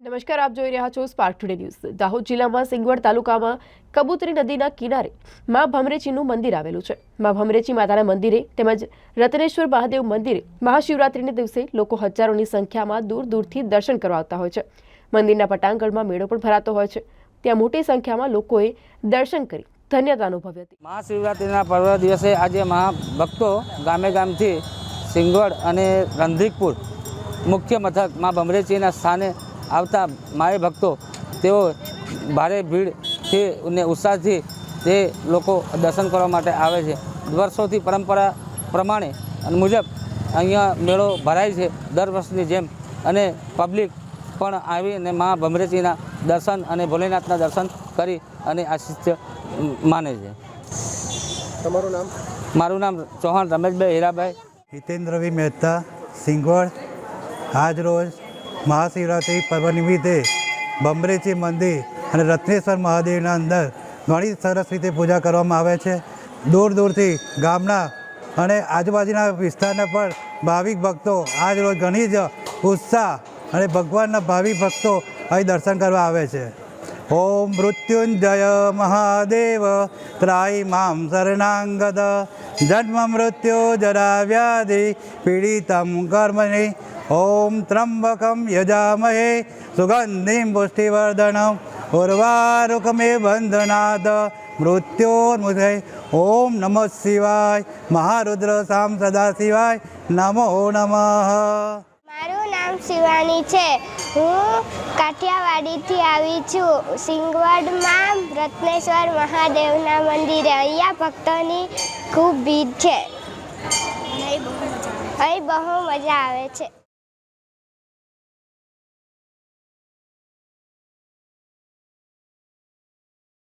નમસ્કાર, આપ જોઈ રહ્યા છો સ્પાર્ક ટુડે ન્યૂઝ। દાહોદ જિલ્લામાં સિંગવડ તાલુકામાં કબૂતરી નદીના કિનારે માં ભમરેચીનું મંદિર આવેલું છે। માં ભમરેચી માતાના મંદિરે તેમજ રત્નેશ્વર મહાદેવ મંદિરે મહાશિવરાત્રિના દિવસે લોકો હજારોની સંખ્યામાં દૂર દૂરથી દર્શન કરવા આવતા હોય છે। મંદિરના પટાંગણમાં મેળો પણ ભરાતો હોય છે। ત્યાં મોટી સંખ્યામાં લોકોએ દર્શન કરી ધન્યતા અનુભવી હતી। મહાશિવરાત્રિના પર્વ દિવસે આજે મહાભક્તો ગામે ગામથી સિંગવડ અને રંધીકપુર મુખ્ય મથક માં ભમરેચીના સ્થાને આવતા માય ભક્તો તેઓ ભારે ભીડથી અને ઉત્સાહથી તે લોકો દર્શન કરવા માટે આવે છે। વર્ષોથી પરંપરા પ્રમાણે અને મુજબ અહીંયા મેળો ભરાય છે દર વર્ષની જેમ, અને પબ્લિક પણ આવીને મા ભમરેચીના દર્શન અને ભોલેનાથના દર્શન કરી અને આશીષ માને છે। તમારું નામ? મારું નામ ચૌહાણ રમેશભાઈ હીરાભાઈ। હિતેન્દ્રભાઈ મહેતા, સિંગવડ। આજ રોજ મહાશિવરાત્રિ પર્વ નિમિત્તે ભમરેચી મંદિર અને રત્નેશ્વર મહાદેવના અંદર ઘણી સરસ રીતે પૂજા કરવામાં આવે છે। દૂર દૂરથી ગામના અને આજુબાજુના વિસ્તારના પણ ભાવિક ભક્તો આજ રોજ ઘણી જ ઉત્સાહ અને ભગવાનના ભાવિક ભક્તો અહીં દર્શન કરવા આવે છે। ઓમ મૃત્યુંજય મહાદેવ ત્રાઈ મામ શરણાંગદ જન્મ મૃત્યુ જરા વ્યાધિ પીડિતમ કર્મણિ ઓમ ત્રંબકમ યજામહે સુગંધિમ પુષ્ટિવર્ધનમ ઉર્વારુકમે બંધનાદ મૃત્યોર્મુદય। ઓમ નમઃ શિવાય મહારુદ્ર સામ સદા શિવાય નમો નમઃ। મારું નામ શિવાની છે। હું કાઠિયાવાડીથી આવી છું। સિંગવડમાં રત્નેશ્વર મહાદેવના મંદિરે અહીંયા ભક્તોની ખૂબ ભીડ છે। અહીં બહુ મજા આવે છે।